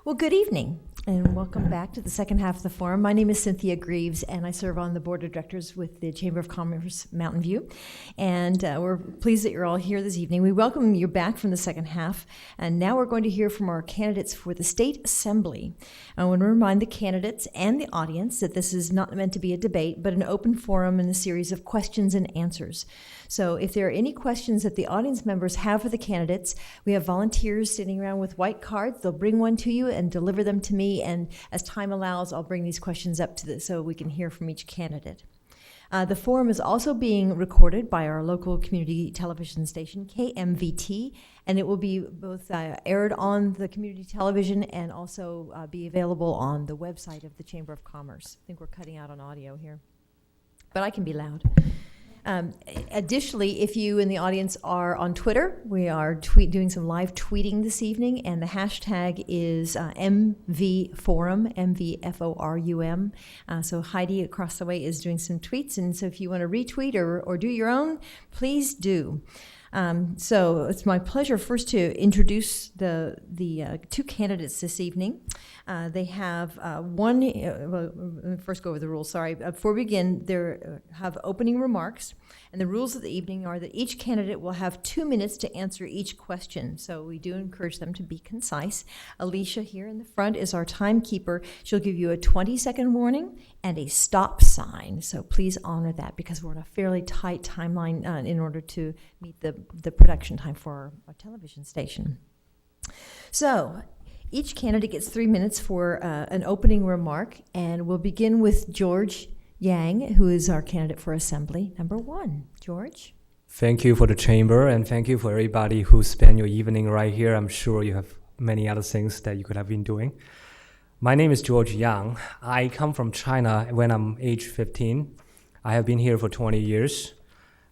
Well, good evening, and welcome back to the second half of the forum. My name is Cynthia Greaves, and I serve on the board of directors with the Chamber of Commerce Mountain View. And we're pleased that you're all here this evening. We welcome you back from the second half, and now we're going to hear from our candidates for the State Assembly. I want to remind the candidates and the audience that this is not meant to be a debate, but an open forum and a series of questions and answers. So if there are any questions that the audience members have for the candidates, we have volunteers sitting around with white cards. They'll bring one to you and deliver them to me, and as time allows, I'll bring these questions up to so we can hear from each candidate. The forum is also being recorded by our local community television station, KMVT, and it will be both aired on the community television and also be available on the website of the Chamber of Commerce. I think we're cutting out on audio here, but I can be loud. Additionally, if you in the audience are on Twitter, we are doing some live tweeting this evening, and the hashtag is MVForum, MVFORUM. So Heidi across the way is doing some tweets, and so if you want to retweet or do your own, please do. So it's my pleasure first to introduce the two candidates this evening. They have one, well, let me first go over the rules, sorry. Before we begin, they have opening remarks, and the rules of the evening are that each candidate will have 2 minutes to answer each question, so we do encourage them to be concise. Alicia here in the front is our timekeeper. She'll give you a 20-second warning and a stop sign, so please honor that because we're on a fairly tight timeline in order to meet the production time for our television station. So, each candidate gets 3 minutes for an opening remark, and we'll begin with George Yang, who is our candidate for Assembly number 1. George? Thank you for the Chamber, and thank you for everybody who spent your evening right here. I'm sure you have many other things that you could have been doing. My name is George Yang. I come from China when I'm age 15. I have been here for 20 years.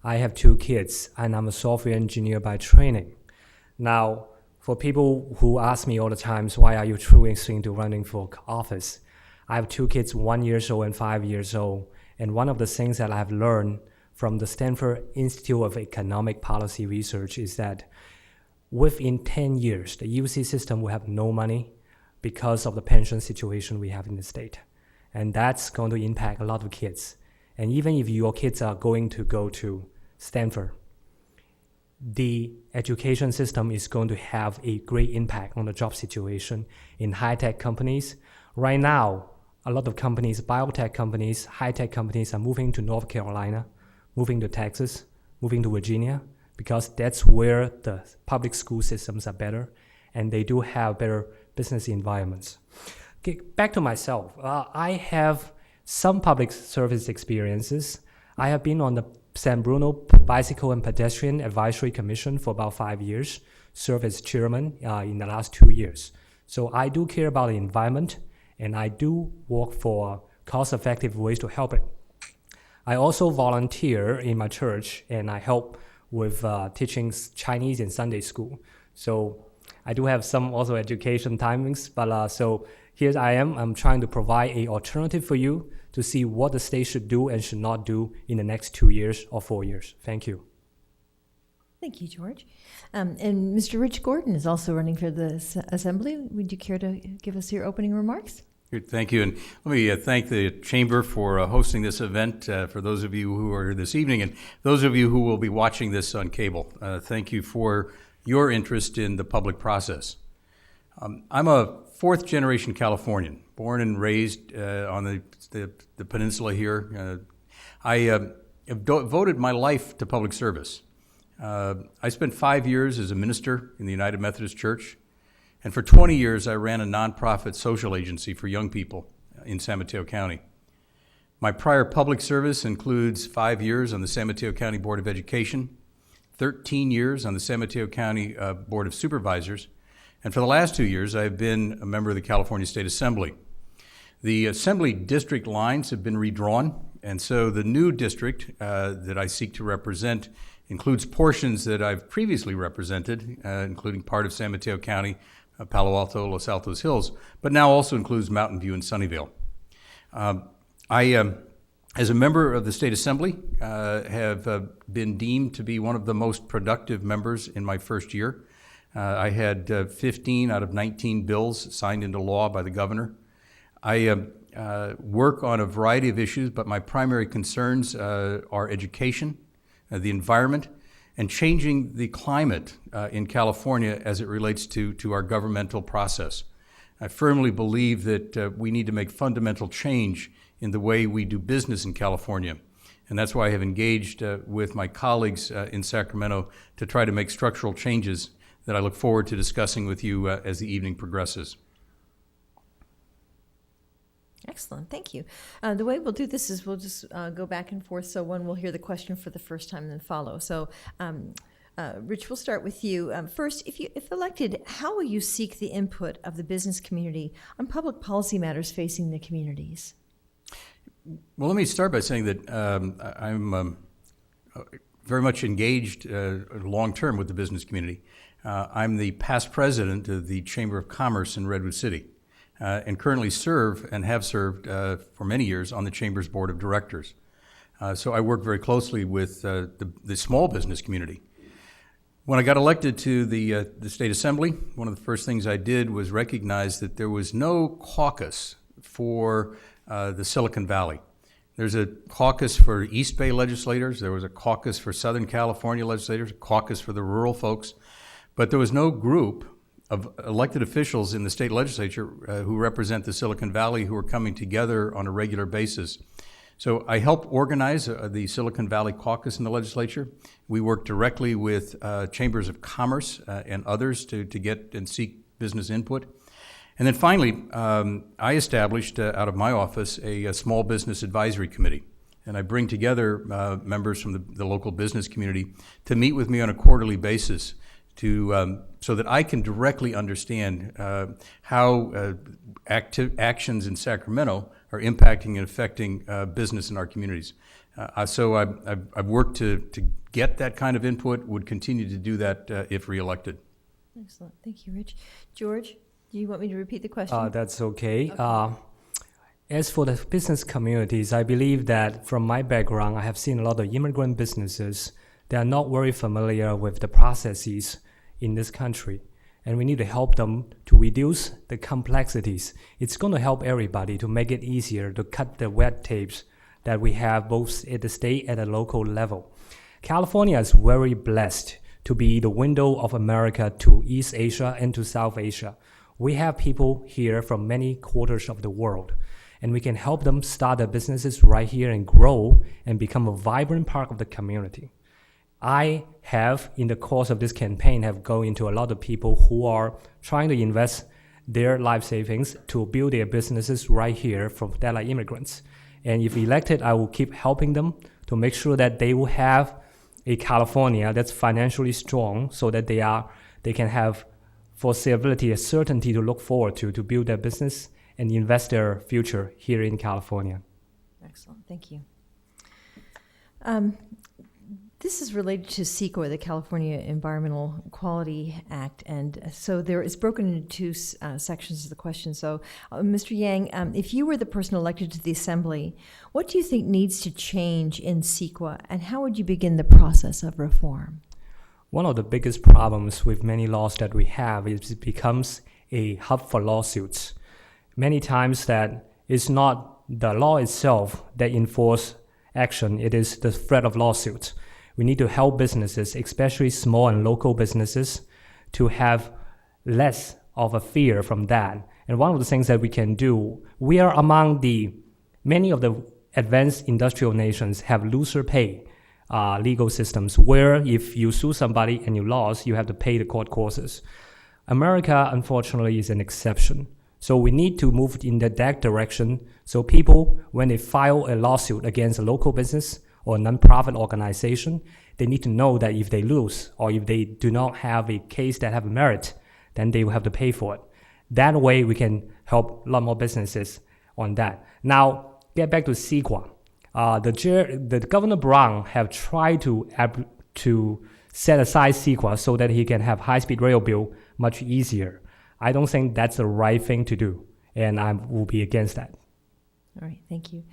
I have 2 kids, and I'm a software engineer by training. Now, for people who ask me all the time, why are you choosing to running for office? I have 2 kids, 1 year old and 5 years old. And one of the things that I've learned from the Stanford Institute of Economic Policy Research is that within 10 years, the UC system will have no money because of the pension situation we have in the state. And that's going to impact a lot of kids. And even if your kids are going to go to Stanford, the education system is going to have a great impact on the job situation in high-tech companies. Right now, a lot of companies, biotech companies, high-tech companies are moving to North Carolina, moving to Texas, moving to Virginia, because that's where the public school systems are better, and they do have better business environments. Okay, back to myself. I have some public service experiences. I have been on the San Bruno Bicycle and Pedestrian Advisory Commission for about 5 years, served as chairman in the last 2 years. So I do care about the environment, and I do work for cost-effective ways to help it. I also volunteer in my church, and I help with teaching Chinese in Sunday school. So I do have some also education timings, but so here I am. I'm trying to provide an alternative for you to see what the state should do and should not do in the next 2 years or 4 years. Thank you. Thank you, George. And Mr. Rich Gordon is also running for the Assembly. Would you care to give us your opening remarks? Good, thank you. And let me thank the Chamber for hosting this event for those of you who are here this evening and those of you who will be watching this on cable. Thank you for your interest in the public process. I'm a fourth-generation Californian, born and raised on the peninsula here. I have devoted my life to public service. I spent 5 years as a minister in the United Methodist Church, and for 20 years I ran a nonprofit social agency for young people in San Mateo County. My prior public service includes 5 years on the San Mateo County Board of Education, 13 years on the San Mateo County Board of Supervisors, and for the last 2 years I've been a member of the California State Assembly. The Assembly district lines have been redrawn, and so the new district that I seek to represent includes portions that I've previously represented, including part of San Mateo County, Palo Alto, Los Altos Hills, but now also includes Mountain View and Sunnyvale. As a member of the State Assembly, have been deemed to be one of the most productive members in my first year. I had 15 out of 19 bills signed into law by the governor. I work on a variety of issues, but my primary concerns are education, the environment, and changing the climate in California as it relates to our governmental process. I firmly believe that we need to make fundamental change in the way we do business in California. And that's why I have engaged with my colleagues in Sacramento to try to make structural changes that I look forward to discussing with you as the evening progresses. Excellent, thank you. The way we'll do this is we'll just go back and forth, so one will hear the question for the first time and then follow. So, Rich, we'll start with you. First, if elected, how will you seek the input of the business community on public policy matters facing the communities? Well, let me start by saying that I'm very much engaged long-term with the business community. I'm the past president of the Chamber of Commerce in Redwood City and currently serve and have served for many years on the Chamber's board of directors. So I work very closely with the small business community. When I got elected to the State Assembly, one of the first things I did was recognize that there was no caucus for the Silicon Valley. There's a caucus for East Bay legislators, there was a caucus for Southern California legislators, a caucus for the rural folks, but there was no group of elected officials in the state legislature who represent the Silicon Valley who are coming together on a regular basis. So I help organize the Silicon Valley caucus in the legislature. We work directly with chambers of commerce and others to get and seek business input. And then finally, I established out of my office a small business advisory committee. And I bring together members from the local business community to meet with me on a quarterly basis so that I can directly understand how actions in Sacramento are impacting and affecting business in our communities. So I've worked to get that kind of input, would continue to do that if reelected. Excellent. Thank you, Rich. George, do you want me to repeat the question? That's okay. As for the business communities, I believe that from my background, I have seen a lot of immigrant businesses that are not very familiar with the processes in this country. And we need to help them to reduce the complexities. It's going to help everybody to make it easier to cut the red tapes that we have both at the state and the local level. California is very blessed to be the window of America to East Asia and to South Asia. We have people here from many quarters of the world, and we can help them start their businesses right here and grow and become a vibrant part of the community. I have, in the course of this campaign, have gone into a lot of people who are trying to invest their life savings to build their businesses right here that are immigrants. And if elected, I will keep helping them to make sure that they will have a California that's financially strong so that they can have foreseeability, a certainty to look forward to build their business and invest their future here in California. Excellent, thank you. This is related to CEQA, the California Environmental Quality Act, and so there is broken into two sections of the question. So, Mr. Yang, if you were the person elected to the Assembly, what do you think needs to change in CEQA, and how would you begin the process of reform? One of the biggest problems with many laws that we have is it becomes a hub for lawsuits. Many times that it's not the law itself that enforces action, it is the threat of lawsuits. We need to help businesses, especially small and local businesses, to have less of a fear from that. And one of the things that we can do, we are among many of the advanced industrial nations have looser pay legal systems, where if you sue somebody and you lost, you have to pay the court costs. America, unfortunately, is an exception. So we need to move in that direction so people, when they file a lawsuit against a local business or a nonprofit organization, they need to know that if they lose or if they do not have a case that have merit, then they will have to pay for it. That way we can help a lot more businesses on that. Now, get back to CEQA. The Governor Brown have tried to set aside CEQA so that he can have high-speed rail bill much easier. I don't think that's the right thing to do, and I will be against that. All right, thank you.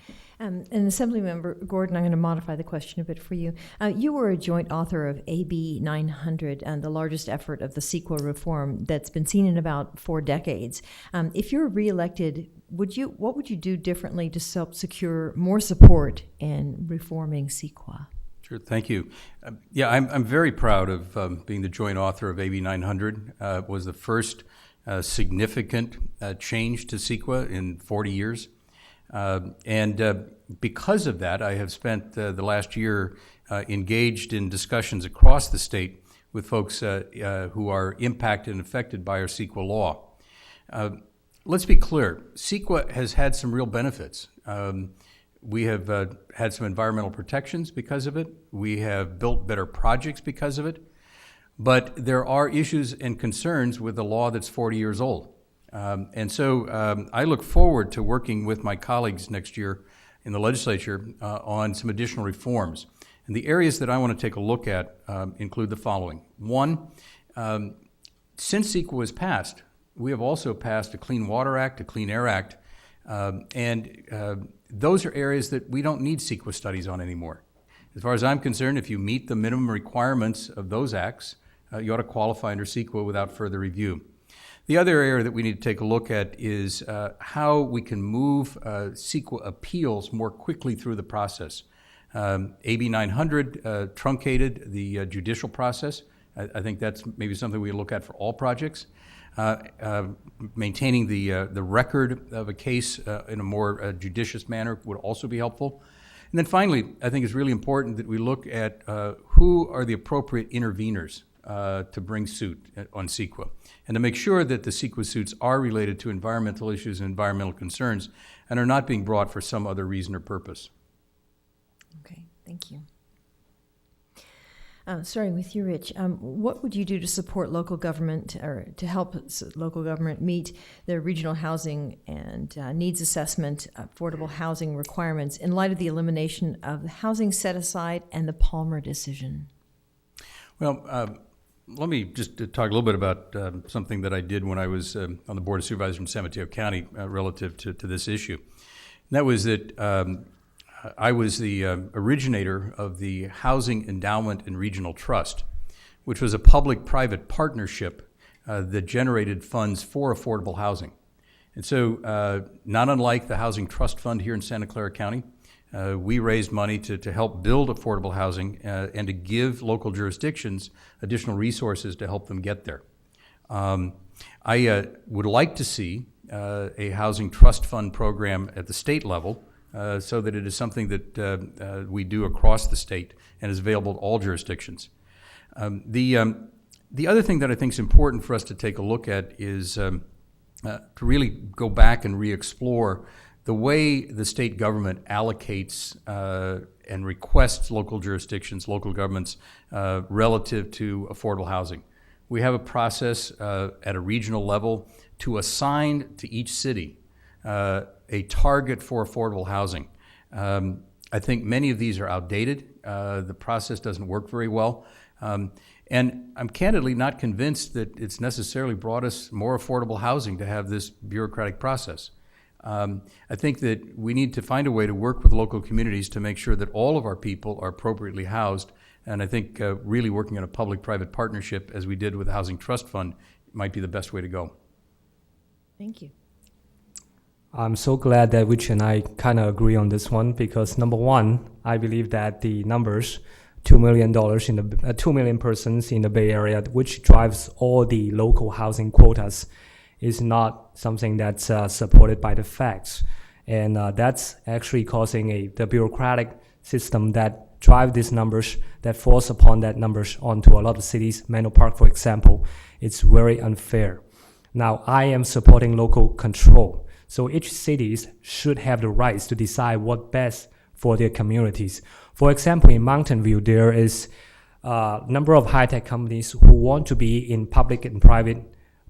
And Assemblymember Gordon, I'm going to modify the question a bit for you. You were a joint author of AB 900, the largest effort of the CEQA reform that's been seen in about 4 decades. If you're reelected, what would you do differently to help secure more support in reforming CEQA? Sure, thank you. I'm very proud of being the joint author of AB 900. It was the first significant change to CEQA in 40 years. Because of that, I have spent the last year engaged in discussions across the state with folks who are impacted and affected by our CEQA law. Let's be clear, CEQA has had some real benefits. We have had some environmental protections because of it. We have built better projects because of it. But there are issues and concerns with a law that's 40 years old. So I look forward to working with my colleagues next year in the legislature on some additional reforms. And the areas that I want to take a look at include the following. One, since CEQA was passed, we have also passed a Clean Water Act, a Clean Air Act, and those are areas that we don't need CEQA studies on anymore. As far as I'm concerned, if you meet the minimum requirements of those acts, you ought to qualify under CEQA without further review. The other area that we need to take a look at is how we can move CEQA appeals more quickly through the process. AB 900 truncated the judicial process. I think that's maybe something we look at for all projects. Maintaining the record of a case in a more judicious manner would also be helpful. And then finally, I think it's really important that we look at who are the appropriate interveners to bring suit on CEQA, and to make sure that the CEQA suits are related to environmental issues and environmental concerns and are not being brought for some other reason or purpose. Okay, thank you. Starting with you, Rich, what would you do to support local government or to help local government meet their regional housing and needs assessment, affordable housing requirements in light of the elimination of the housing set-aside and the Palmer decision? Well, let me just talk a little bit about something that I did when I was on the Board of Supervisors in San Mateo County relative to this issue. And that was that I was the originator of the Housing Endowment and Regional Trust, which was a public-private partnership that generated funds for affordable housing. And so not unlike the Housing Trust Fund here in Santa Clara County, we raised money to help build affordable housing and to give local jurisdictions additional resources to help them get there. I would like to see a Housing Trust Fund program at the state level so that it is something that we do across the state and is available to all jurisdictions. The other thing that I think is important for us to take a look at is to really go back and re-explore the way the state government allocates and requests local jurisdictions, local governments, relative to affordable housing. We have a process at a regional level to assign to each city a target for affordable housing. I think many of these are outdated. The process doesn't work very well. And I'm candidly not convinced that it's necessarily brought us more affordable housing to have this bureaucratic process. I think that we need to find a way to work with local communities to make sure that all of our people are appropriately housed. And I think really working on a public-private partnership, as we did with the Housing Trust Fund, might be the best way to go. Thank you. I'm so glad that Rich and I kind of agree on this one because number one, I believe that the numbers, $2 million in the 2 million persons in the Bay Area, which drives all the local housing quotas, is not something that's supported by the facts, and that's actually causing the bureaucratic system that drive these numbers, that force upon that numbers onto a lot of cities. Menlo Park, for example, it's very unfair. Now, I am supporting local control. So each city should have the rights to decide what's best for their communities. For example, in Mountain View, there is a number of high-tech companies who want to be in public and private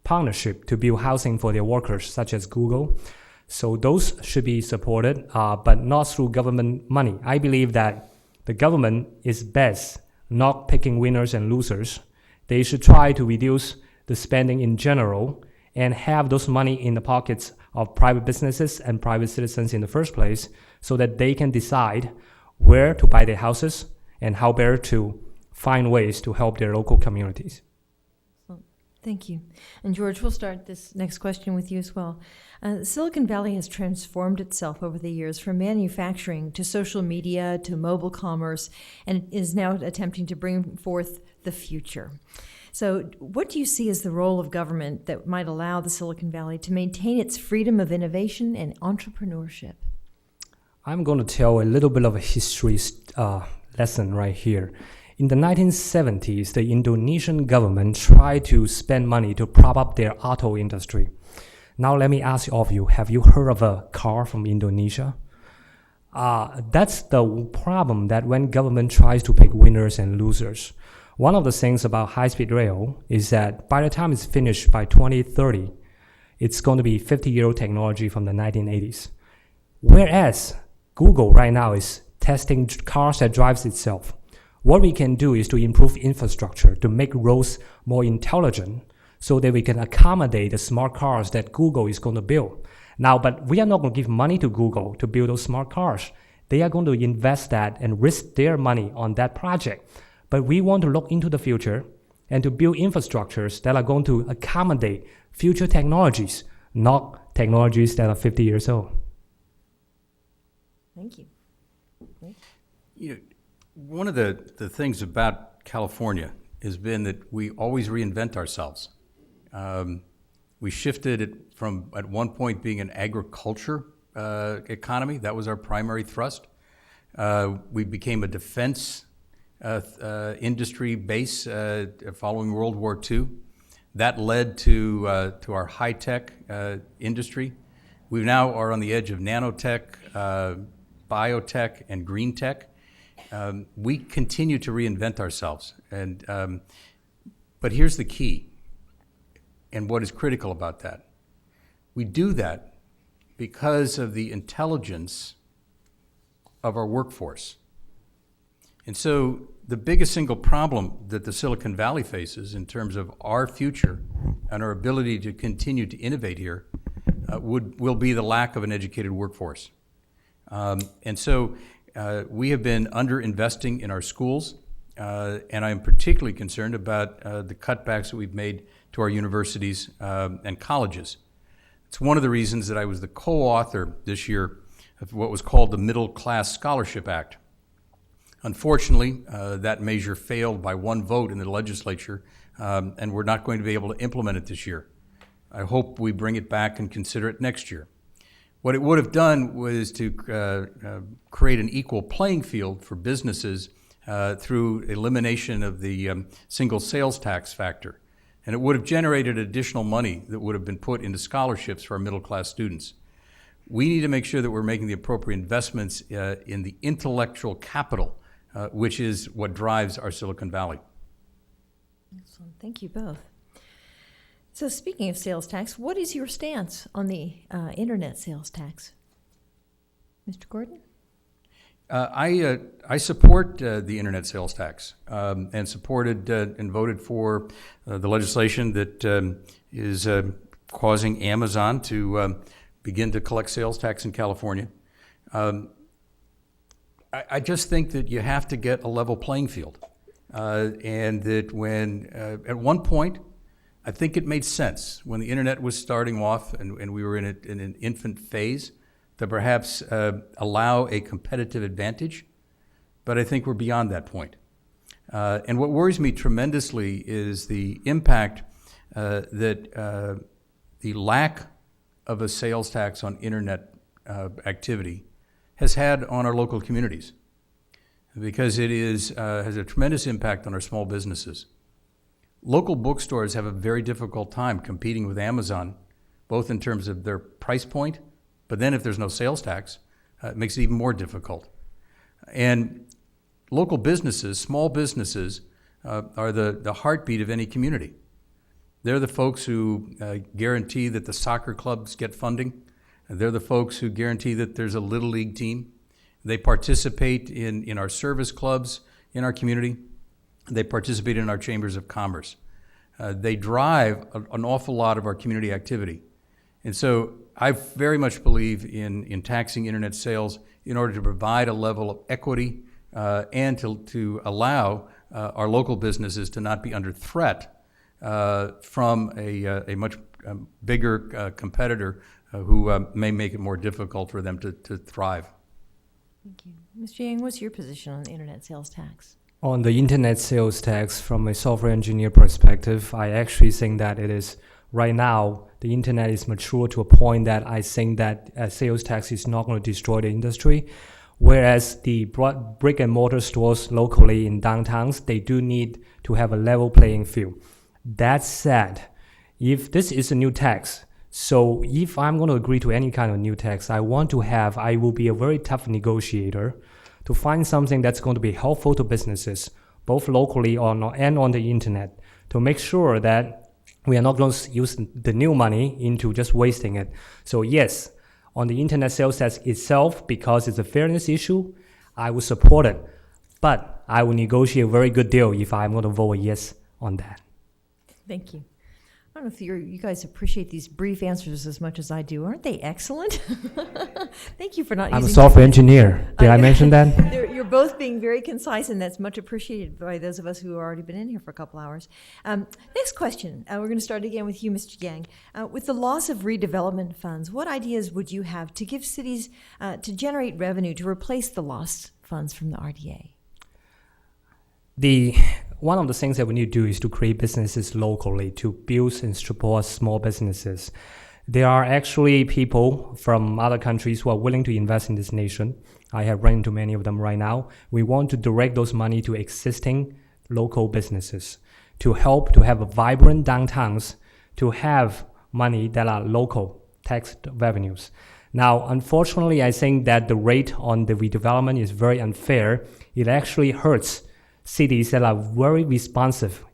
partnership to build housing for their workers, such as Google. So those should be supported, but not through government money. I believe that the government is best not picking winners and losers. They should try to reduce the spending in general and have those money in the pockets of private businesses and private citizens in the first place so that they can decide where to buy their houses and how better to find ways to help their local communities. Thank you. And George, we'll start this next question with you as well. Silicon Valley has transformed itself over the years from manufacturing to social media to mobile commerce, and is now attempting to bring forth the future. So what do you see as the role of government that might allow the Silicon Valley to maintain its freedom of innovation and entrepreneurship? I'm going to tell a little bit of a history lesson right here. In the 1970s, the Indonesian government tried to spend money to prop up their auto industry. Now let me ask all of you, have you heard of a car from Indonesia? That's the problem, that when government tries to pick winners and losers. One of the things about high-speed rail is that by the time it's finished by 2030, it's going to be 50-year-old technology from the 1980s. Whereas Google right now is testing cars that drives itself. What we can do is to improve infrastructure, to make roads more intelligent so that we can accommodate the smart cars that Google is going to build. Now, but we are not going to give money to Google to build those smart cars. They are going to invest that and risk their money on that project. But we want to look into the future and to build infrastructures that are going to accommodate future technologies, not technologies that are 50 years old. Thank you. One of the things about California has been that we always reinvent ourselves. We shifted it from, at one point, being an agriculture economy. That was our primary thrust. We became a defense industry base following World War II. That led to our high-tech industry. We now are on the edge of nanotech, biotech, and green tech. We continue to reinvent ourselves, but here's the key, and what is critical about that. We do that because of the intelligence of our workforce. And so the biggest single problem that the Silicon Valley faces in terms of our future and our ability to continue to innovate here will be the lack of an educated workforce. And so we have been under-investing in our schools, and I'm particularly concerned about the cutbacks that we've made to our universities and colleges. It's one of the reasons that I was the co-author this year of what was called the Middle Class Scholarship Act. Unfortunately, that measure failed by one vote in the legislature, and we're not going to be able to implement it this year. I hope we bring it back and consider it next year. What it would have done was to create an equal playing field for businesses through elimination of the single sales tax factor. And it would have generated additional money that would have been put into scholarships for our middle-class students. We need to make sure that we're making the appropriate investments in the intellectual capital, which is what drives our Silicon Valley. Excellent. Thank you both. So speaking of sales tax, what is your stance on the internet sales tax? Mr. Gordon? I support the internet sales tax and supported and voted for the legislation that is causing Amazon to begin to collect sales tax in California. I just think that you have to get a level playing field, and that when at one point, I think it made sense when the internet was starting off and we were in an infant phase to perhaps allow a competitive advantage, but I think we're beyond that point. And what worries me tremendously is the impact that the lack of a sales tax on internet activity has had on our local communities, because it has a tremendous impact on our small businesses. Local bookstores have a very difficult time competing with Amazon, both in terms of their price point, but then if there's no sales tax, it makes it even more difficult. And local businesses, small businesses, are the heartbeat of any community. They're the folks who guarantee that the soccer clubs get funding. They're the folks who guarantee that there's a Little League team. They participate in our service clubs in our community. They participate in our chambers of commerce. they drive an awful lot of our community activity. And so I very much believe in taxing internet sales in order to provide a level of equity and to allow our local businesses to not be under threat from a much bigger competitor who may make it more difficult for them to thrive. Thank you. Mr. Yang, what's your position on the internet sales tax? On the internet sales tax, from a software engineer perspective, I actually think that it is right now, the internet is mature to a point that I think that a sales tax is not going to destroy the industry. Whereas the brick and mortar stores locally in downtowns, they do need to have a level playing field. That said, if this is a new tax, so if I'm going to agree to any kind of new tax, I will be a very tough negotiator to find something that's going to be helpful to businesses, both locally and on the internet, to make sure that we are not going to use the new money into just wasting it. So yes, on the internet sales tax itself, because it's a fairness issue, I will support it. But I will negotiate a very good deal if I'm going to vote yes on that. Thank you. I don't know if you guys appreciate these brief answers as much as I do. Aren't they excellent? Thank you for not I'm using... a software engineer. Did I mention that? You're both being very concise, and that's much appreciated by those of us who have already been in here for a couple hours. Next question. We're going to start again with you, Mr. Yang. With the loss of redevelopment funds, what ideas would you have to give cities to generate revenue to replace the lost funds from the RDA? One of the things that we need to do is to create businesses locally, to build and support small businesses. There are actually people from other countries who are willing to invest in this nation. I have run into many of them right now. We want to direct those money to existing local businesses to help to have a vibrant downtowns, to have money that are local tax revenues. Now, unfortunately, I think that the rate on the redevelopment is very unfair. It actually hurts cities that are very responsive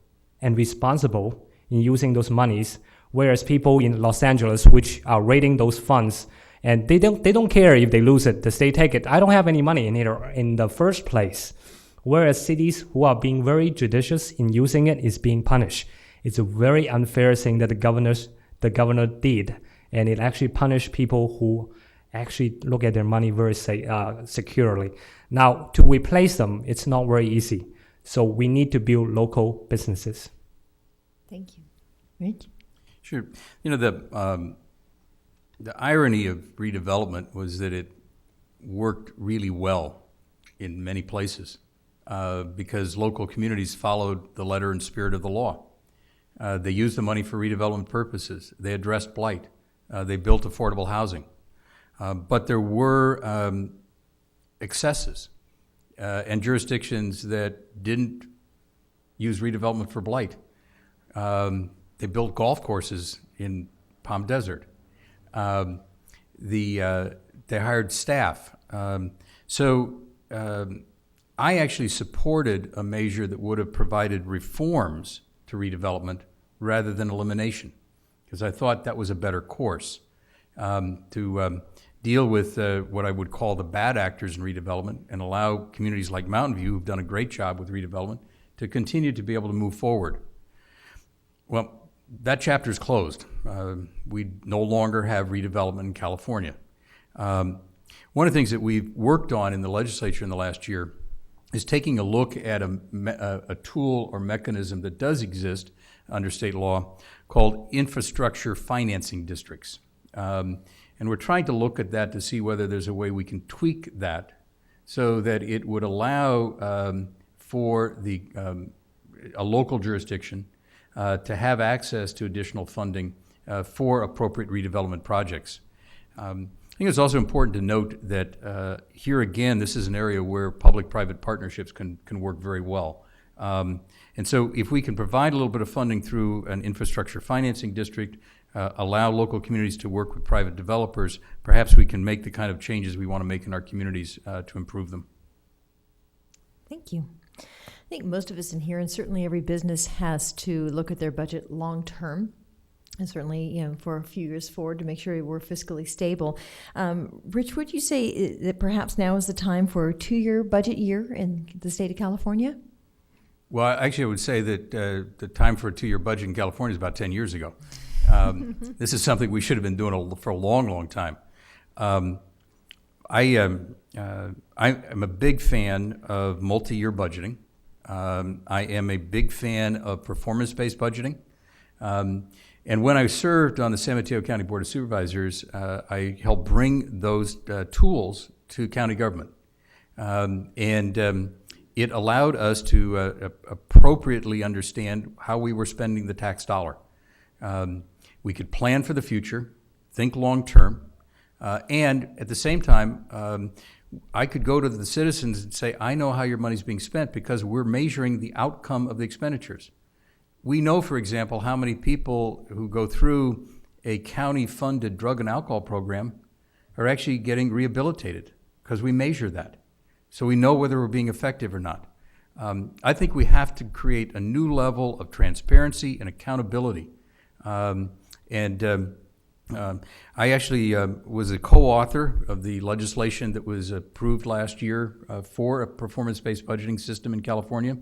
and responsible in using those monies, whereas people in Los Angeles, which are raiding those funds, and they don't care if they lose it, the state take it. I don't have any money in it in the first place. Whereas cities who are being very judicious in using it is being punished. It's a very unfair thing that the governor did, and it actually punished people who actually look at their money very securely. Now, to replace them, it's not very easy. So we need to build local businesses. Thank you. Rich? Sure. You know, the irony of redevelopment was that it worked really well in many places because local communities followed the letter and spirit of the law. They used the money for redevelopment purposes. They addressed blight. They built affordable housing. But there were excesses and jurisdictions that didn't use redevelopment for blight. They built golf courses in Palm Desert. They hired staff. So I actually supported a measure that would have provided reforms to redevelopment rather than elimination, because I thought that was a better course to deal with what I would call the bad actors in redevelopment and allow communities like Mountain View, who've done a great job with redevelopment, to continue to be able to move forward. Well, that chapter is closed. We no longer have redevelopment in California. One of the things that we've worked on in the legislature in the last year is taking a look at a tool or mechanism that does exist under state law called infrastructure financing districts. And we're trying to look at that to see whether there's a way we can tweak that so that it would allow for a local jurisdiction to have access to additional funding for appropriate redevelopment projects. I think it's also important to note that here again, this is an area where public-private partnerships can work very well. And so if we can provide a little bit of funding through an infrastructure financing district, allow local communities to work with private developers, perhaps we can make the kind of changes we want to make in our communities to improve them. Thank you. I think most of us in here, and certainly every business, has to look at their budget long term, and certainly, for a few years forward to make sure we're fiscally stable. Rich, would you say that perhaps now is the time for a 2-year budget year in the state of California? Well, actually, I would say that the time for a 2-year budget in California is about 10 years ago. This is something we should have been doing for a long, long time. I'm a big fan of multi-year budgeting. I am a big fan of performance-based budgeting. And when I served on the San Mateo County Board of Supervisors, I helped bring those tools to county government. It allowed us to appropriately understand how we were spending the tax dollar. We could plan for the future, think long-term, and at the same time, I could go to the citizens and say, I know how your money's being spent because we're measuring the outcome of the expenditures. We know, for example, how many people who go through a county-funded drug and alcohol program are actually getting rehabilitated because we measure that. So we know whether we're being effective or not. I think we have to create a new level of transparency and accountability. I actually was a co-author of the legislation that was approved last year for a performance-based budgeting system in California.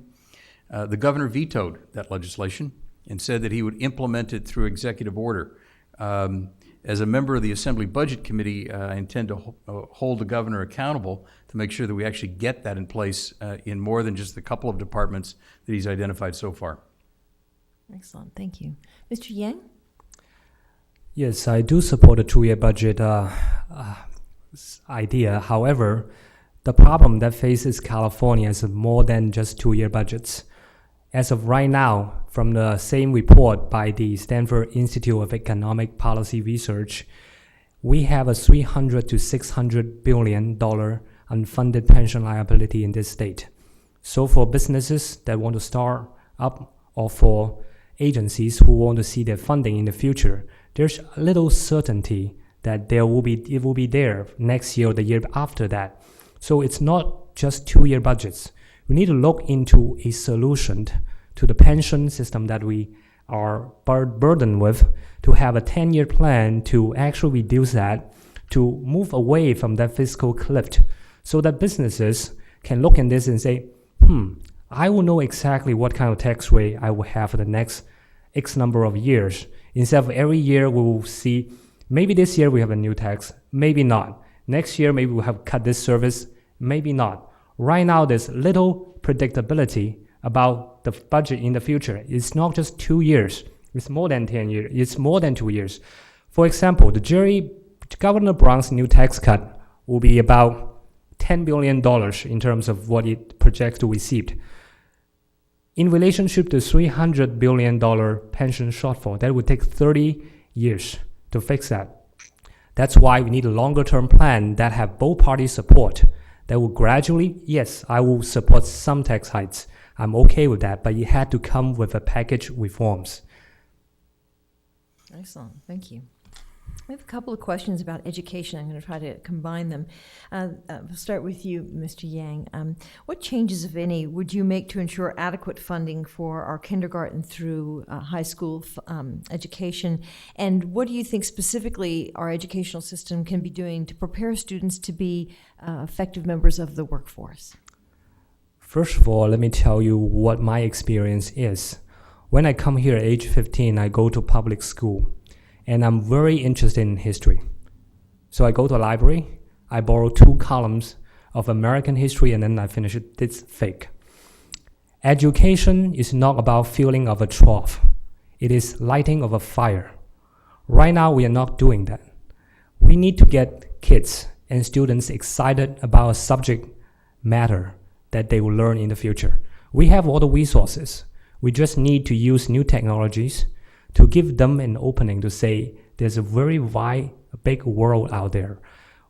The governor vetoed that legislation and said that he would implement it through executive order. As a member of the Assembly Budget Committee, I intend to hold the governor accountable to make sure that we actually get that in place in more than just the couple of departments that he's identified so far. Excellent, thank you. Mr. Yang? Yes, I do support a 2-year budget idea. However, the problem that faces California is more than just 2-year budgets. As of right now, from the same report by the Stanford Institute of Economic Policy Research, we have a $300 to $600 billion unfunded pension liability in this state. So for businesses that want to start up or for agencies who want to see their funding in the future, there's little certainty that it will be there next year or the year after that. So it's not just 2-year budgets. We need to look into a solution to the pension system that we are burdened with, to have a 10-year plan to actually reduce that, to move away from that fiscal cliff, so that businesses can look in this and say, I will know exactly what kind of tax rate I will have for the next X number of years. Instead of every year we will see, maybe this year we have a new tax, maybe not. Next year maybe we'll have cut this service, maybe not. Right now there's little predictability about the budget in the future. It's not just 2 years, it's more than 10 years, it's more than 2 years. For example, Governor Brown's new tax cut will be about $10 billion in terms of what it projects to receive. In relationship to $300 billion pension shortfall, that would take 30 years to fix that. That's why we need a longer-term plan that have both parties support, that will gradually, yes, I will support some tax hikes. I'm okay with that, but it had to come with a package reforms. Excellent, thank you. We have a couple of questions about education. I'm going to try to combine them. We'll start with you, Mr. Yang. What changes, if any, would you make to ensure adequate funding for our kindergarten through high school education? And what do you think specifically our educational system can be doing to prepare students to be effective members of the workforce? First of all, let me tell you what my experience is. When I come here at age 15, I go to public school. And I'm very interested in history. So I go to a library, I borrow 2 columns of American history, and then I finish it. It's fake. Education is not about filling of a trough. It is lighting of a fire. Right now, we are not doing that. We need to get kids and students excited about a subject matter that they will learn in the future. We have all the resources. We just need to use new technologies to give them an opening to say there's a very wide, big world out there.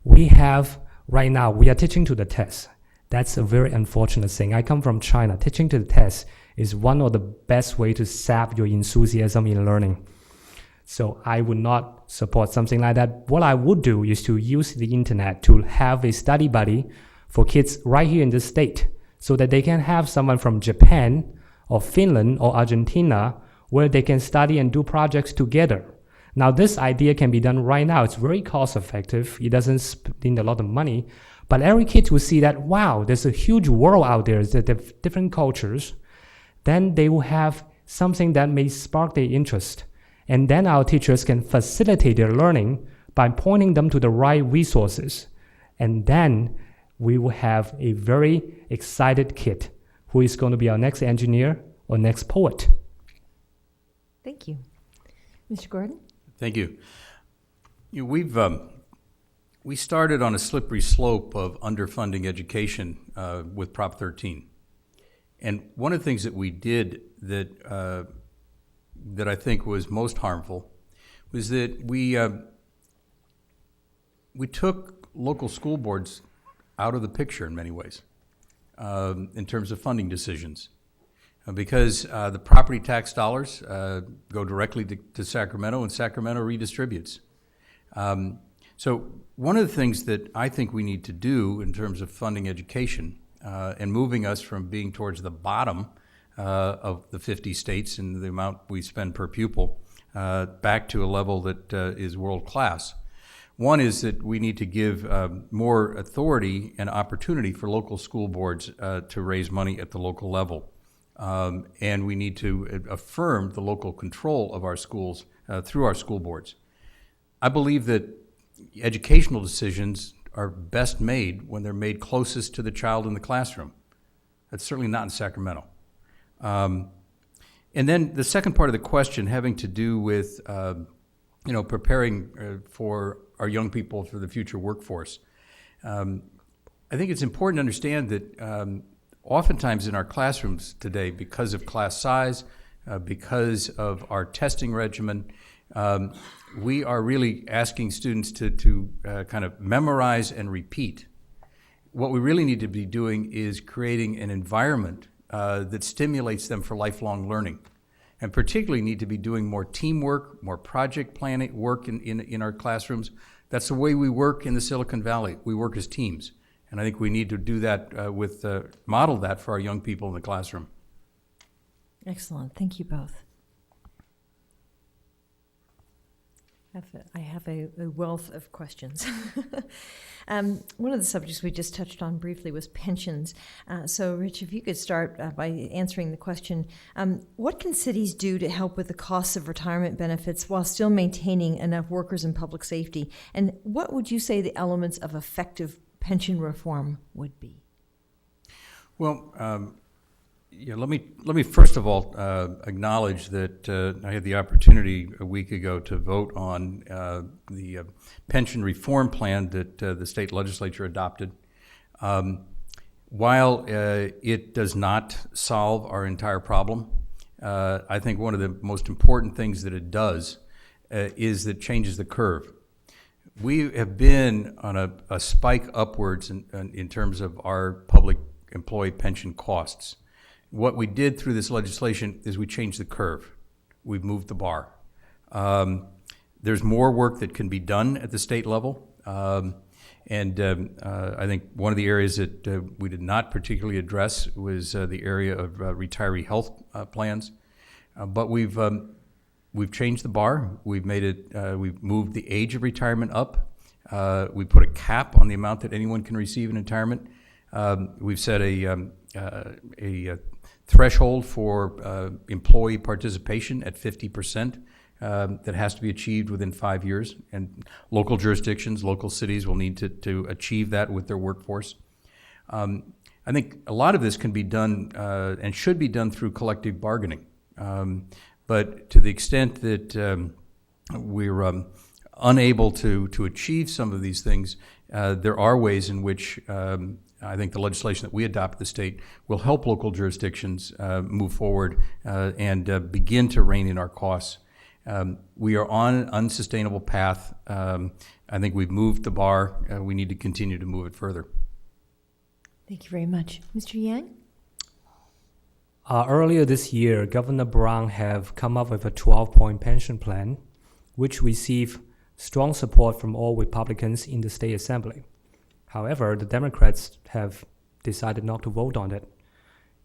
We have, right now, we are teaching to the test. That's a very unfortunate thing. I come from China. Teaching to the test is one of the best way to sap your enthusiasm in learning. So I would not support something like that. What I would do is to use the internet to have a study buddy for kids right here in this state, so that they can have someone from Japan or Finland or Argentina where they can study and do projects together. Now, this idea can be done right now. It's very cost effective. It doesn't spend a lot of money. But every kid will see that, wow, there's a huge world out there. There are different cultures. then they will have something that may spark their interest. And then our teachers can facilitate their learning by pointing them to the right resources. And then we will have a very excited kid who is going to be our next engineer or next poet. Thank you. Mr. Gordon? Thank you. We started on a slippery slope of underfunding education with Prop 13. And one of the things that we did that I think was most harmful was that we took local school boards out of the picture in many ways in terms of funding decisions. Because the property tax dollars go directly to Sacramento, and Sacramento redistributes. So one of the things that I think we need to do in terms of funding education and moving us from being towards the bottom of the 50 states and the amount we spend per pupil back to a level that is world-class. One is that we need to give more authority and opportunity for local school boards to raise money at the local level. And we need to affirm the local control of our schools through our school boards. I believe that educational decisions are best made when they're made closest to the child in the classroom. That's certainly not in Sacramento. And then the second part of the question having to do with preparing for our young people for the future workforce. I think it's important to understand that oftentimes in our classrooms today, because of class size, because of our testing regimen, we are really asking students to kind of memorize and repeat. What we really need to be doing is creating an environment that stimulates them for lifelong learning, and particularly need to be doing more teamwork, more project planning work in our classrooms. That's the way we work in the Silicon Valley. We work as teams. And I think we need to do that model that for our young people in the classroom. Excellent. Thank you both. I have a wealth of questions. One of the subjects we just touched on briefly was pensions. So, Rich, if you could start by answering the question, what can cities do to help with the costs of retirement benefits while still maintaining enough workers in public safety? And what would you say the elements of effective pension reform would be? Well, let me first of all acknowledge that I had the opportunity a week ago to vote on the pension reform plan that the state legislature adopted. While it does not solve our entire problem, I think one of the most important things that it does is that it changes the curve. We have been on a spike upwards in terms of our public employee pension costs. What we did through this legislation is we changed the curve. We've moved the bar. There's more work that can be done at the state level. And I think one of the areas that we did not particularly address was the area of retiree health plans. But we've changed the bar. We've made it. We've moved the age of retirement up. We put a cap on the amount that anyone can receive in retirement. We've set a threshold for employee participation at 50% that has to be achieved within 5 years, and local jurisdictions, local cities will need to achieve that with their workforce. I think a lot of this can be done and should be done through collective bargaining. But to the extent that we're unable to achieve some of these things, there are ways in which I think the legislation that we adopt at the state will help local jurisdictions move forward and begin to rein in our costs. We are on an unsustainable path. I think we've moved the bar. We need to continue to move it further. Thank you very much. Mr. Yang? Earlier this year, Governor Brown have come up with a 12-point pension plan, which received strong support from all Republicans in the state assembly. However, the Democrats have decided not to vote on it.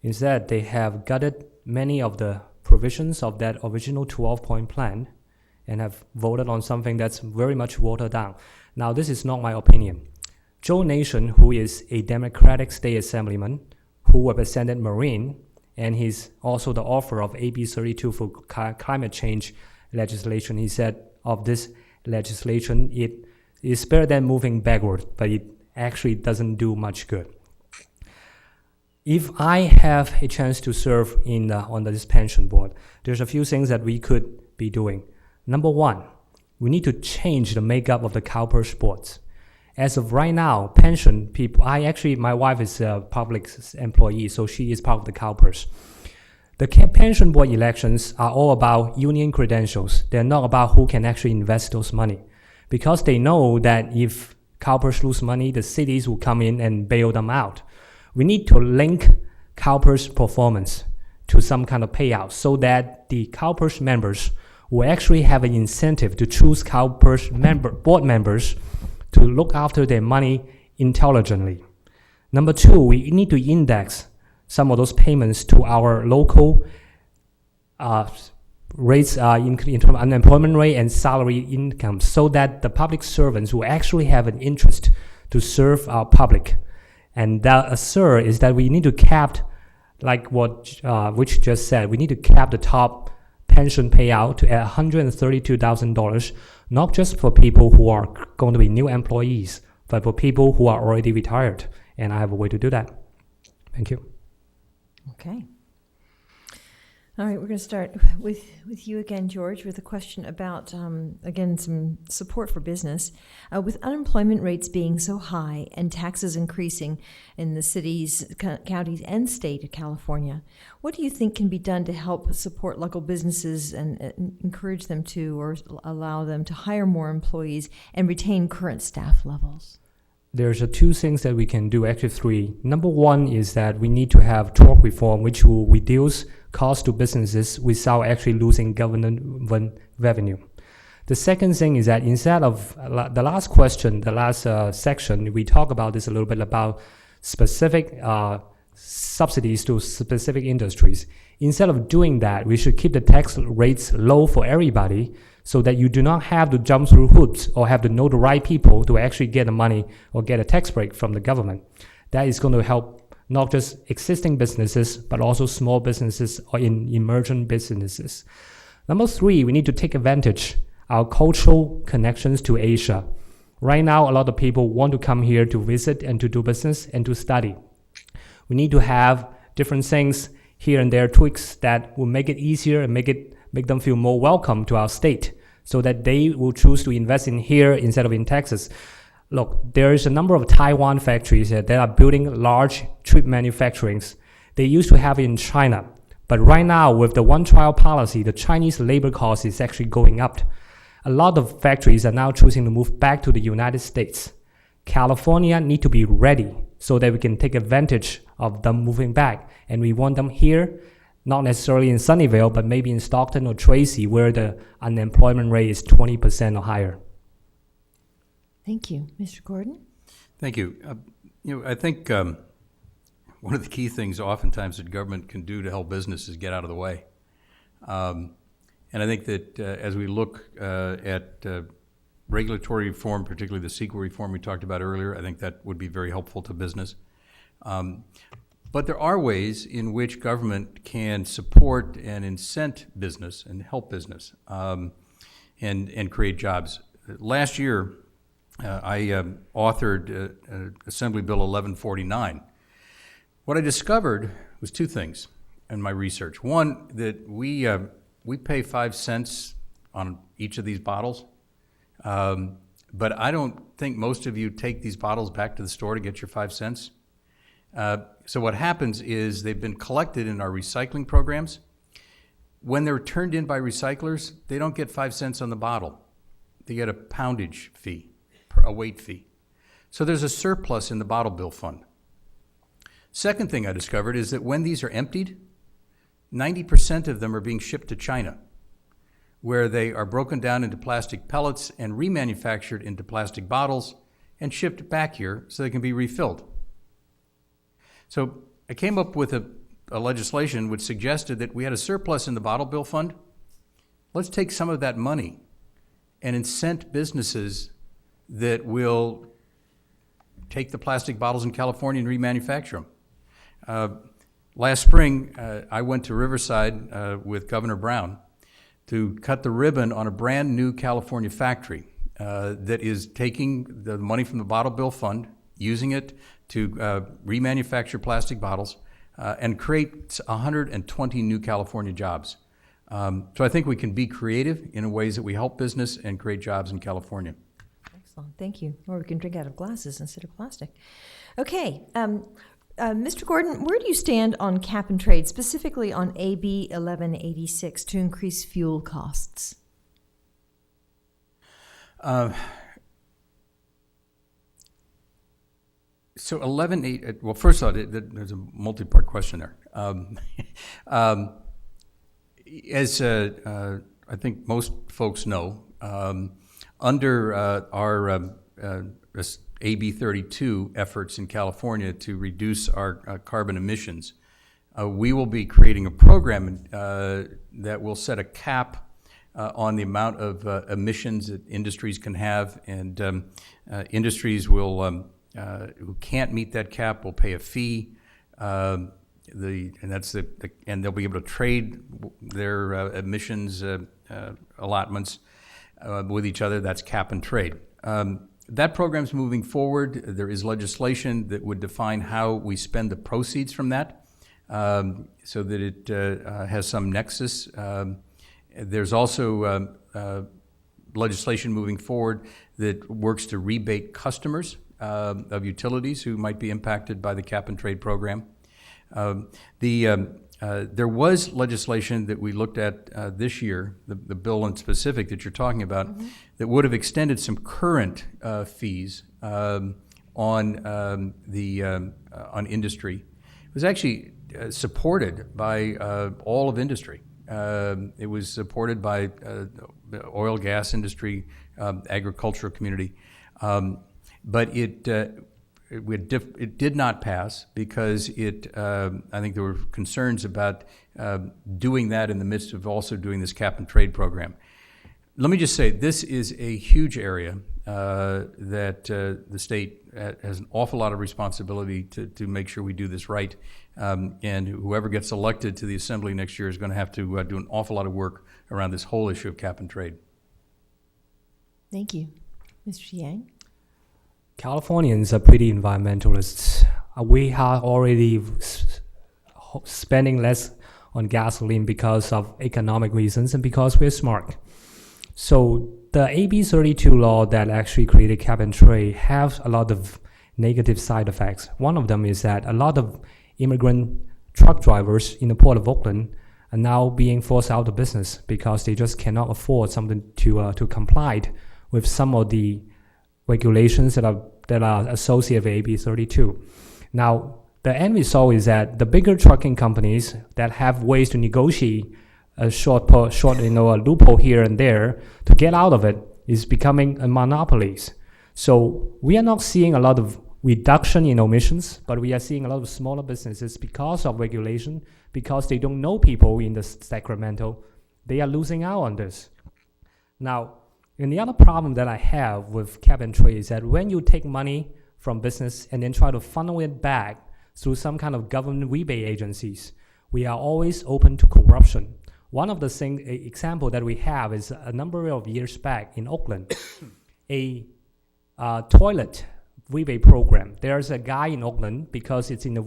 Instead, they have gutted many of the provisions of that original 12-point plan and have voted on something that's very much watered down. Now, this is not my opinion. Joe Nation, who is a Democratic state assemblyman who represented Marine and he's also the author of AB 32 for climate change legislation. He said of this legislation, it is better than moving backward, but it actually doesn't do much good. If I have a chance to serve on this pension board, there's a few things that we could be doing. Number one, we need to change the makeup of the CalPERS boards. As of right now, pension people, my wife is a public employee, so she is part of the CalPERS. The pension board elections are all about union credentials. They're not about who can actually invest those money. Because they know that if CalPERS lose money, the cities will come in and bail them out. We need to link CalPERS performance to some kind of payout so that the CalPERS members will actually have an incentive to choose CalPERS board members to look after their money intelligently. Number two, we need to index some of those payments to our local rates in terms of unemployment rate and salary income so that the public servants will actually have an interest to serve our public. And the third is that we need to cap, like what Rich just said, we need to cap the top pension payout at $132,000, not just for people who are going to be new employees, but for people who are already retired. And I have a way to do that. Thank you. Okay. All right, we're going to start with you again, George, with a question about, again, some support for business. With unemployment rates being so high and taxes increasing in the cities, counties, and state of California, what do you think can be done to help support local businesses and encourage them to, or allow them to hire more employees and retain current staff levels? There's two things that we can do, actually three. Number one is that we need to have tort reform, which will reduce cost to businesses without actually losing government revenue. The second thing is that instead of the last question, the last section, we talk about this a little bit about specific subsidies to specific industries. Instead of doing that, we should keep the tax rates low for everybody so that you do not have to jump through hoops or have to know the right people to actually get the money or get a tax break from the government. That is going to help not just existing businesses, but also small businesses or emerging businesses. Number three, we need to take advantage our cultural connections to Asia. Right now, a lot of people want to come here to visit and to do business and to study. We need to have different things here and there, tweaks that will make it easier and make them feel more welcome to our state so that they will choose to invest in here instead of in Texas. Look, there is a number of Taiwan factories that are building large chip manufacturings. They used to have it in China. But right now, with the one-child policy, the Chinese labor cost is actually going up. A lot of factories are now choosing to move back to the United States. California need to be ready so that we can take advantage of them moving back. And we want them here, not necessarily in Sunnyvale, but maybe in Stockton or Tracy, where the unemployment rate is 20% or higher. Thank you. Mr. Gordon? Thank you. I think one of the key things oftentimes that government can do to help businesses get out of the way. And I think that as we look at regulatory reform, particularly the CEQA reform we talked about earlier, I think that would be very helpful to business. But there are ways in which government can support and incent business and help business and create jobs. Last year, I authored Assembly Bill 1149. What I discovered was two things in my research. One, that we pay 5 cents on each of these bottles, but I don't think most of you take these bottles back to the store to get your 5 cents. So what happens is they've been collected in our recycling programs. When they're turned in by recyclers, they don't get 5 cents on the bottle. They get a poundage fee, a weight fee. So there's a surplus in the bottle bill fund. Second thing I discovered is that when these are emptied, 90% of them are being shipped to China, where they are broken down into plastic pellets and remanufactured into plastic bottles and shipped back here so they can be refilled. So I came up with a legislation which suggested that we had a surplus in the bottle bill fund. Let's take some of that money and incent businesses that will take the plastic bottles in California and remanufacture them. Last spring, I went to Riverside with Governor Brown to cut the ribbon on a brand new California factory that is taking the money from the Bottle Bill Fund, using it to remanufacture plastic bottles, and create 120 new California jobs. So I think we can be creative in ways that we help business and create jobs in California. Excellent, thank you. Or we can drink out of glasses instead of plastic. Okay, Mr. Gordon, where do you stand on cap and trade, specifically on AB 1186 to increase fuel costs? So 11.8, well, first of all, there's a multi-part question there. As I think most folks know, under our AB 32 efforts in California to reduce our carbon emissions, we will be creating a program that will set a cap on the amount of emissions that industries can have, and industries will who can't meet that cap will pay a fee. And they'll be able to trade their emissions allotments with each other. That's cap and trade. That program's moving forward. There is legislation that would define how we spend the proceeds from that, so that it has some nexus. There's also legislation moving forward that works to rebate customers of utilities who might be impacted by the cap and trade program. There was legislation that we looked at this year, the bill in specific that you're talking about, mm-hmm. that would have extended some current fees on industry. It was actually supported by all of industry. It was supported by the oil, gas industry, agricultural community, but it did not pass because I think there were concerns about doing that in the midst of also doing this cap and trade program. Let me just say, this is a huge area that the state has an awful lot of responsibility to make sure we do this right. And whoever gets elected to the assembly next year is going to have to do an awful lot of work around this whole issue of cap and trade. Thank you. Mr. Yang? Californians are pretty environmentalists. We are already spending less on gasoline because of economic reasons and because we're smart. So the AB 32 law that actually created cap and trade have a lot of negative side effects. One of them is that a lot of immigrant truck drivers in the port of Oakland are now being forced out of business because they just cannot afford something to comply with some of the regulations that are associated with AB 32. Now, the end result is that the bigger trucking companies that have ways to negotiate a short a loophole here and there to get out of it is becoming a monopolies. So we are not seeing a lot of reduction in emissions, but we are seeing a lot of smaller businesses because of regulation, because they don't know people in the Sacramento, they are losing out on this. Now, and the other problem that I have with cap and trade is that when you take money from business and then try to funnel it back through some kind of government rebate agencies, we are always open to corruption. One of the example that we have is a number of years back in Oakland, a toilet rebate program. There's a guy in Oakland, because it's in the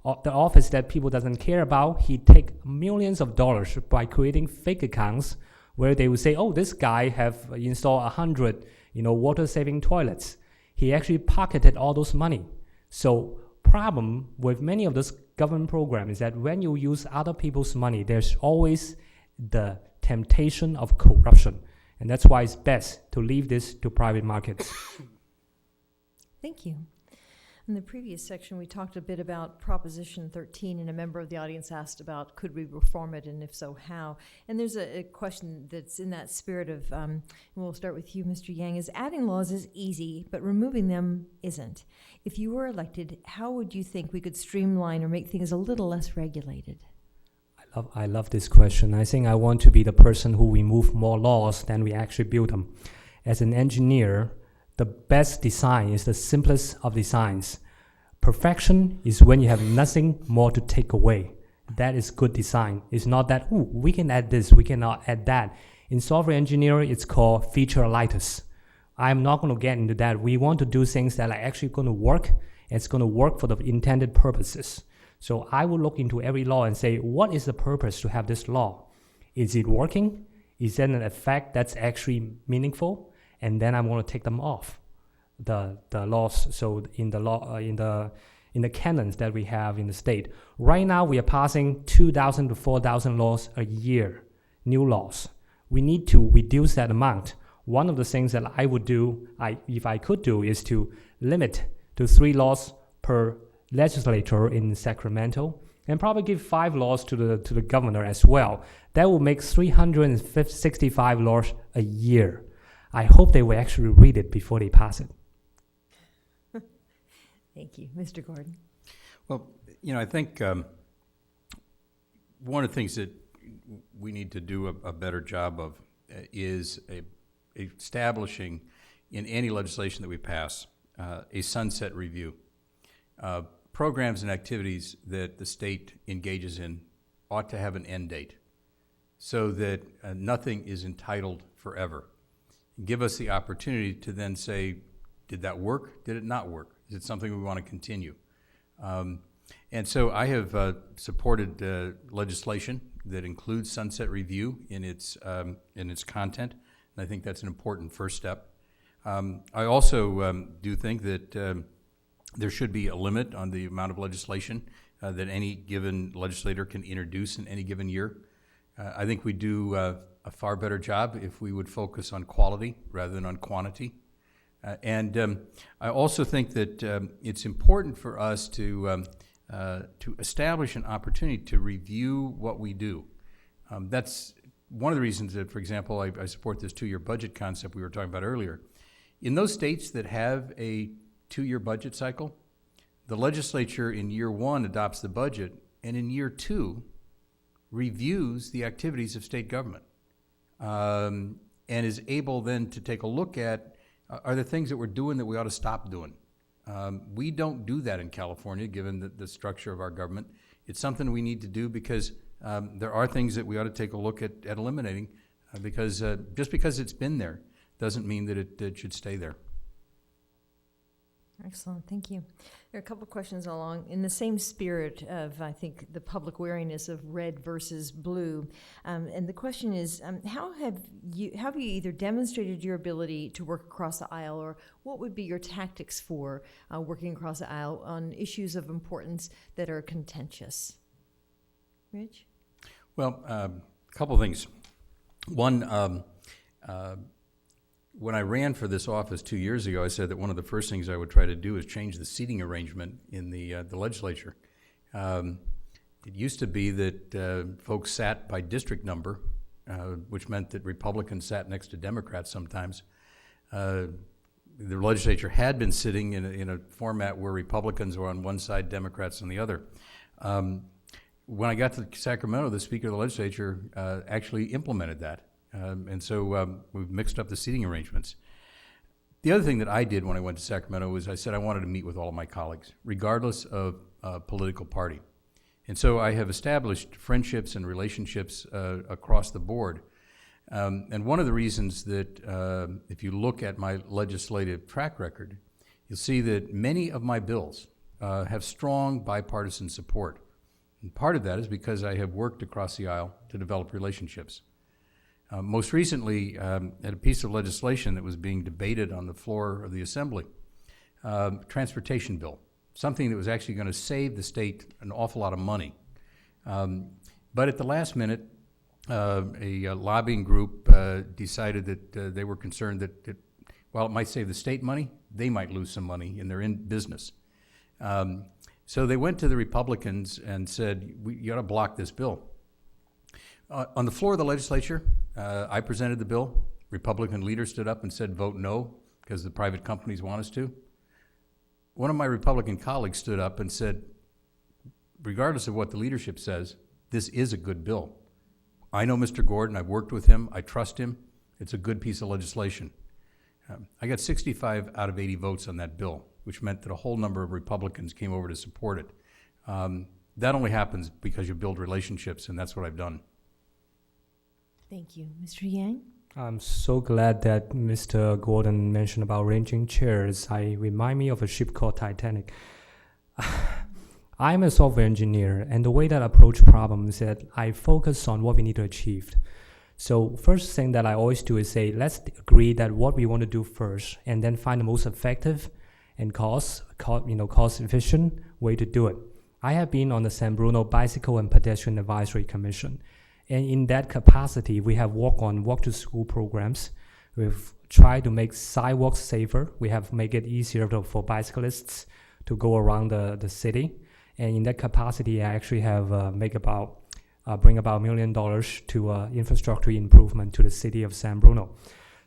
office that people doesn't care about, he take millions of dollars by creating fake accounts where they would say, oh, this guy have installed 100, water-saving toilets. He actually pocketed all those money. So problem with many of this government program is that when you use other people's money, there's always the temptation of corruption. And that's why it's best to leave this to private markets. Thank you. In the previous section, we talked a bit about Proposition 13, and a member of the audience asked about could we reform it, and if so, how? And there's a question that's in that spirit of, and we'll start with you, Mr. Yang, is adding laws is easy, but removing them isn't. If you were elected, how would you think we could streamline or make things a little less regulated? I love this question. I think I want to be the person who remove more laws than we actually build them. As an engineer, the best design is the simplest of designs. Perfection is when you have nothing more to take away. That is good design. It's not that, ooh, we can add this, we cannot add that. In software engineering, it's called feature-litis. I'm not going to get into that. We want to do things that are actually going to work. It's going to work for the intended purposes. So I will look into every law and say, what is the purpose to have this law? Is it working? Is there an effect that's actually meaningful? And then I'm going to take them off the laws. So in the law, in the canons that we have in the state, right now we are passing 2,000 to 4,000 laws a year, new laws. We need to reduce that amount. One of the things that I would do, if I could do, is to limit to 3 laws per legislature in Sacramento, and probably give 5 laws to the governor as well. That will make 365 laws a year. I hope they will actually read it before they pass it. Thank you. Mr. Gordon. Well, I think one of the things that we need to do a better job of is establishing in any legislation that we pass a sunset review. Programs and activities that the state engages in ought to have an end date so that nothing is entitled forever. Give us the opportunity to then say, did that work? Did it not work? Is it something we want to continue? And so I have supported legislation that includes sunset review in its content, and I think that's an important first step. I also do think that there should be a limit on the amount of legislation that any given legislator can introduce in any given year. I think we do a far better job if we would focus on quality rather than on quantity. And I also think that it's important for us to establish an opportunity to review what we do. That's one of the reasons that, for example, I support this 2-year budget concept we were talking about earlier. In those states that have a 2-year budget cycle, the legislature in year 1 adopts the budget, and in year 2 reviews the activities of state government, and is able then to take a look at, are there things that we're doing that we ought to stop doing? We don't do that in California, given the structure of our government. It's something we need to do because there are things that we ought to take a look at eliminating, because just because it's been there doesn't mean that it should stay there. Excellent, thank you. There are a couple of questions along in the same spirit of, I think, the public wariness of red versus blue. And the question is, how have you either demonstrated your ability to work across the aisle, or what would be your tactics for working across the aisle on issues of importance that are contentious? Rich? Well, a couple of things. One, when I ran for this office 2 years ago, I said that one of the first things I would try to do is change the seating arrangement in the legislature. It used to be that folks sat by district number, which meant that Republicans sat next to Democrats sometimes. The legislature had been sitting in a format where Republicans were on one side, Democrats on the other. When I got to Sacramento, the Speaker of the legislature actually implemented that. And so we've mixed up the seating arrangements. The other thing that I did when I went to Sacramento was I said I wanted to meet with all of my colleagues, regardless of political party. And so I have established friendships and relationships across the board. And one of the reasons that if you look at my legislative track record, you'll see that many of my bills have strong bipartisan support. And part of that is because I have worked across the aisle to develop relationships. Most recently, at a piece of legislation that was being debated on the floor of the Assembly, transportation bill, something that was actually going to save the state an awful lot of money. But at the last minute, a lobbying group decided that they were concerned that while it might save the state money, they might lose some money in their business. So they went to the Republicans and said, you ought to block this bill. On the floor of the legislature, I presented the bill. Republican leaders stood up and said, vote no, because the private companies want us to. One of my Republican colleagues stood up and said, regardless of what the leadership says, this is a good bill. I know Mr. Gordon. I've worked with him. I trust him. It's a good piece of legislation. I got 65 out of 80 votes on that bill, which meant that a whole number of Republicans came over to support it. That only happens because you build relationships, and that's what I've done. Thank you. Mr. Yang? I'm so glad that Mr. Gordon mentioned about arranging chairs. I remind me of a ship called Titanic. I'm a software engineer, and the way that I approach problems is that I focus on what we need to achieve. So first thing that I always do is say, let's agree that what we want to do first, and then find the most effective and cost efficient way to do it. I have been on the San Bruno Bicycle and Pedestrian Advisory Commission, and in that capacity, we have worked on walk-to-school programs. We've tried to make sidewalks safer. We have made it easier for bicyclists to go around the city. And in that capacity, I actually have bring about $1 million to infrastructure improvement to the city of San Bruno.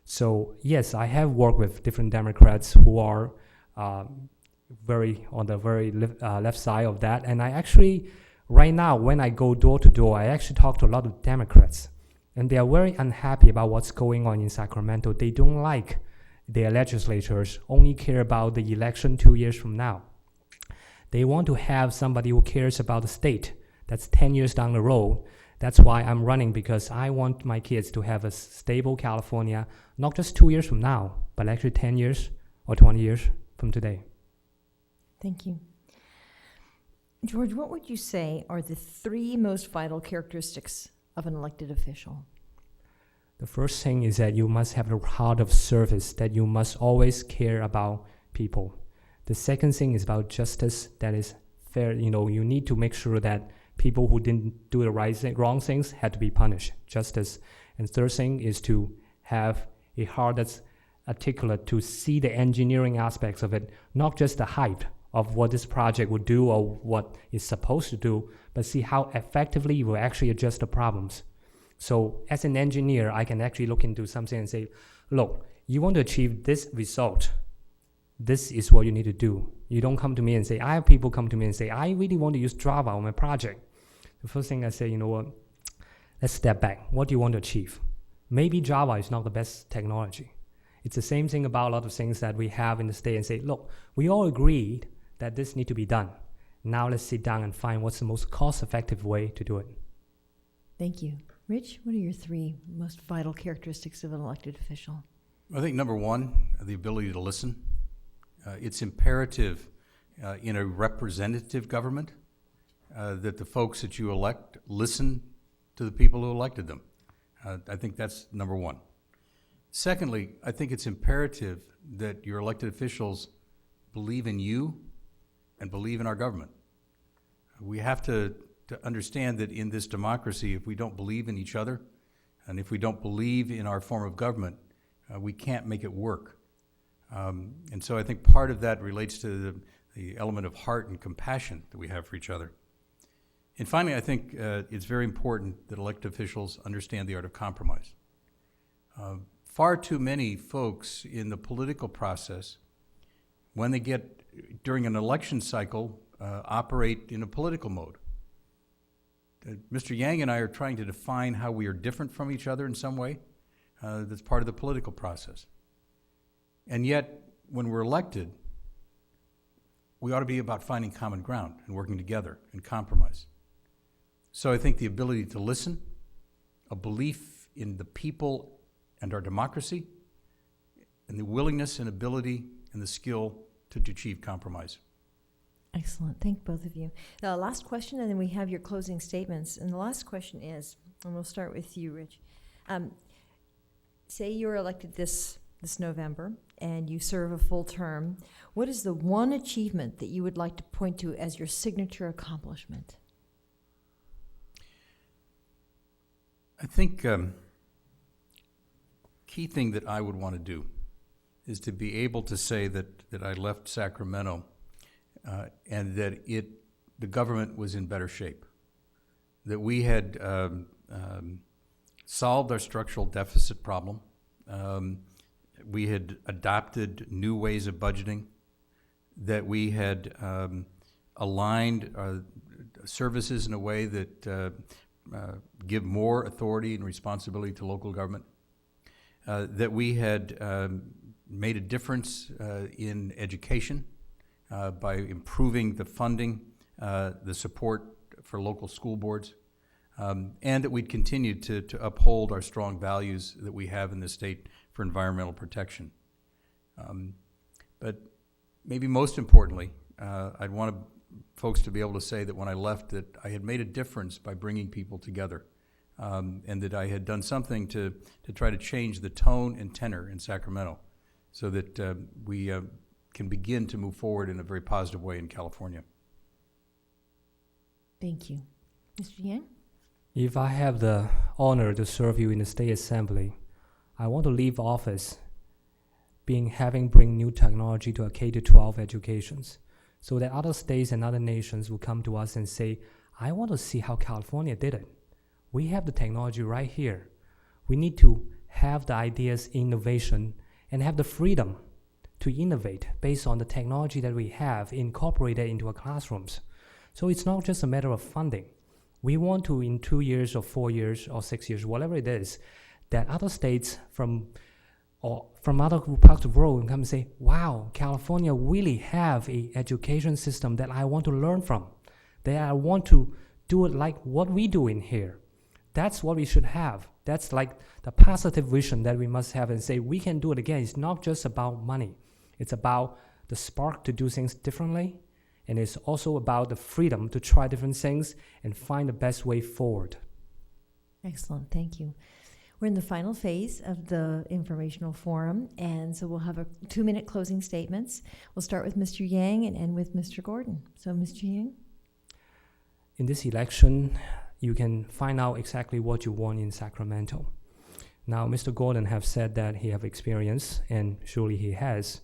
So yes, I have worked with different Democrats who are very on the very left side of that. And I actually, right now, when I go door to door, I actually talk to a lot of Democrats. And they are very unhappy about what's going on in Sacramento. They don't like their legislators only care about the election 2 years from now. They want to have somebody who cares about the state. That's 10 years down the road. That's why I'm running, because I want my kids to have a stable California, not just 2 years from now, but actually 10 years or 20 years from today. Thank you. George, what would you say are the 3 most vital characteristics of an elected official? The first thing is that you must have the heart of service, that you must always care about people. The second thing is about justice, that is fair. You need to make sure that people who didn't do the wrong things had to be punished, justice. And third thing is to have a heart that's articulate, to see the engineering aspects of it, not just the hype of what this project would do or what it's supposed to do, but see how effectively you will actually address the problems. So as an engineer, I can actually look into something and say, look, you want to achieve this result. This is what you need to do. You don't come to me and say, I have people come to me and say, I really want to use Java on my project. The first thing I say, you know what, let's step back. What do you want to achieve? Maybe Java is not the best technology. It's the same thing about a lot of things that we have in the state and say, look, we all agreed that this need to be done. Now let's sit down and find what's the most cost-effective way to do it. Thank you. Rich, what are your 3 most vital characteristics of an elected official? I think number 1, the ability to listen. It's imperative in a representative government that the folks that you elect listen to the people who elected them. I think that's number 1. Secondly, I think it's imperative that your elected officials believe in you and believe in our government. We have to understand that in this democracy, if we don't believe in each other, and if we don't believe in our form of government, we can't make it work. And so I think part of that relates to the element of heart and compassion that we have for each other. And finally, I think it's very important that elected officials understand the art of compromise. Far too many folks in the political process, when they get during an election cycle, operate in a political mode. Mr. Yang and I are trying to define how we are different from each other in some way. That's part of the political process. And yet, when we're elected, we ought to be about finding common ground and working together and compromise. So I think the ability to listen, a belief in the people and our democracy, and the willingness and ability and the skill to achieve compromise. Excellent. Thank both of you. The last question, and then we have your closing statements. And the last question is, and we'll start with you, Rich. Say you're elected this November and you serve a full term. What is the one achievement that you would like to point to as your signature accomplishment? I think key thing that I would want to do is to be able to say that I left Sacramento and that the government was in better shape, that we had solved our structural deficit problem, we had adopted new ways of budgeting, that we had aligned services in a way that give more authority and responsibility to local government, that we had made a difference in education, by improving the funding, the support for local school boards, and that we'd continue to uphold our strong values that we have in the state for environmental protection. But maybe most importantly, I'd want folks to be able to say that when I left that I had made a difference by bringing people together, and that I had done something to try to change the tone and tenor in Sacramento so that we can begin to move forward in a very positive way in California. Thank you. Mr. Yang? If I have the honor to serve you in the State Assembly, I want to leave office having bring new technology to a K-12 educations so that other states and other nations will come to us and say, I want to see how California did it. We have the technology right here. We need to have the ideas, innovation, and have the freedom to innovate based on the technology that we have incorporated into our classrooms. So it's not just a matter of funding. We want to, in 2 years or 4 years or 6 years, whatever it is, that other states from other parts of the world come and say, wow, California really have an education system that I want to learn from, that I want to do it like what we do in here. That's what we should have. That's like the positive vision that we must have and say, we can do it again. It's not just about money. It's about the spark to do things differently, and it's also about the freedom to try different things and find the best way forward. Excellent, thank you. We're in the final phase of the informational forum, and so we'll have a 2-minute closing statements. We'll start with Mr. Yang and end with Mr. Gordon. So, Mr. Yang? In this election, you can find out exactly what you want in Sacramento. Now, Mr. Gordon have said that he have experience, and surely he has,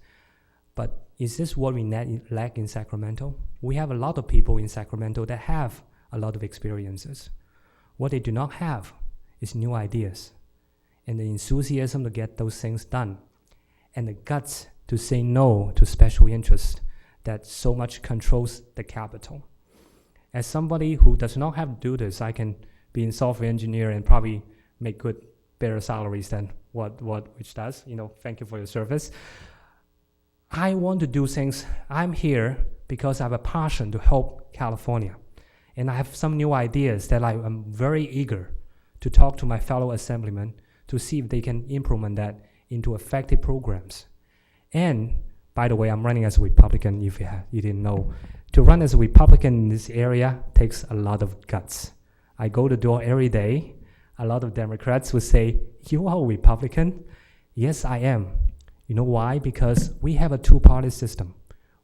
but is this what we lack in Sacramento? We have a lot of people in Sacramento that have a lot of experiences. What they do not have is new ideas, and the enthusiasm to get those things done, and the guts to say no to special interests that so much controls the capital. As somebody who does not have to do this, I can be in software engineer and probably make better salaries than what which does. Thank you for your service. I want to do things. I'm here because I have a passion to help California. And I have some new ideas that I am very eager to talk to my fellow assemblymen to see if they can implement that into effective programs. And by the way, I'm running as a Republican, if you didn't know. To run as a Republican in this area takes a lot of guts. I go to the door every day. A lot of Democrats would say, you are a Republican? Yes, I am. You know why? Because we have a two-party system.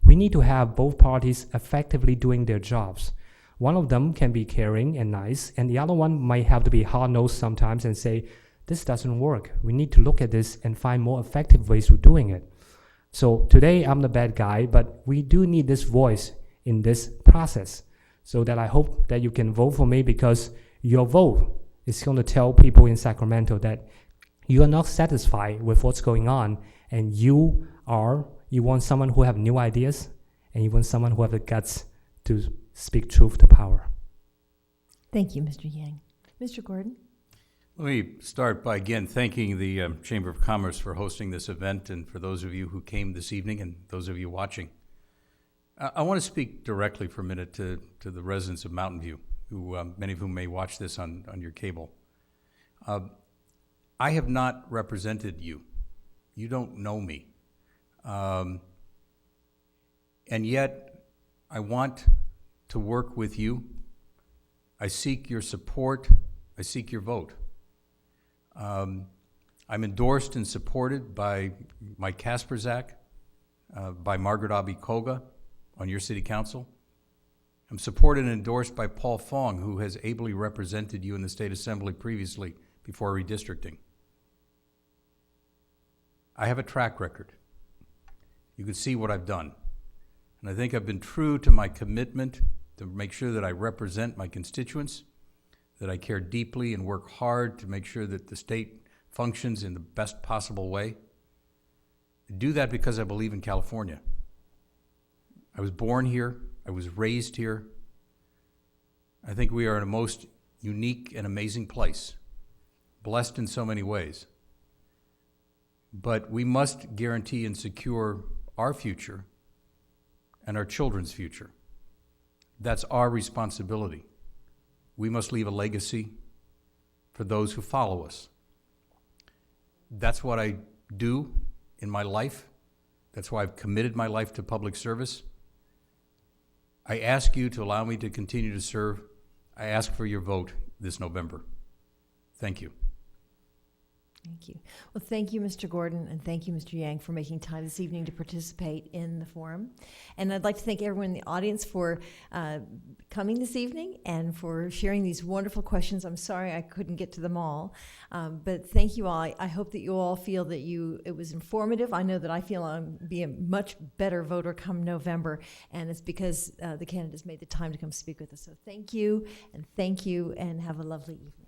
We need to have both parties effectively doing their jobs. One of them can be caring and nice, and the other one might have to be hard-nosed sometimes and say, this doesn't work. We need to look at this and find more effective ways of doing it. So today I'm the bad guy, but we do need this voice in this process, so that I hope that you can vote for me, because your vote is going to tell people in Sacramento that you are not satisfied with what's going on, and you want someone who have new ideas, and you want someone who have the guts to speak truth to power. Thank you, Mr. Yang. Mr. Gordon? Let me start by again thanking the Chamber of Commerce for hosting this event, and for those of you who came this evening and those of you watching. I want to speak directly for a minute to the residents of Mountain View, who many of whom may watch this on your cable. I have not represented you. You don't know me. And yet, I want to work with you. I seek your support. I seek your vote. I'm endorsed and supported by Mike Kasperzak, by Margaret Abi-Koga on your city council. I'm supported and endorsed by Paul Fong, who has ably represented you in the State Assembly previously before redistricting. I have a track record. You can see what I've done. And I think I've been true to my commitment to make sure that I represent my constituents, that I care deeply and work hard to make sure that the state functions in the best possible way. I do that because I believe in California. I was born here. I was raised here. I think we are in a most unique and amazing place, blessed in so many ways. But we must guarantee and secure our future and our children's future. That's our responsibility. We must leave a legacy for those who follow us. That's what I do in my life. That's why I've committed my life to public service. I ask you to allow me to continue to serve. I ask for your vote this November. Thank you. Thank you. Well, thank you, Mr. Gordon, and thank you, Mr. Yang, for making time this evening to participate in the forum. And I'd like to thank everyone in the audience for coming this evening and for sharing these wonderful questions. I'm sorry I couldn't get to them all, but thank you all. I hope that you all feel that it was informative. I know that I feel I'll be a much better voter come November, and it's because the candidates made the time to come speak with us. So thank you, and have a lovely evening.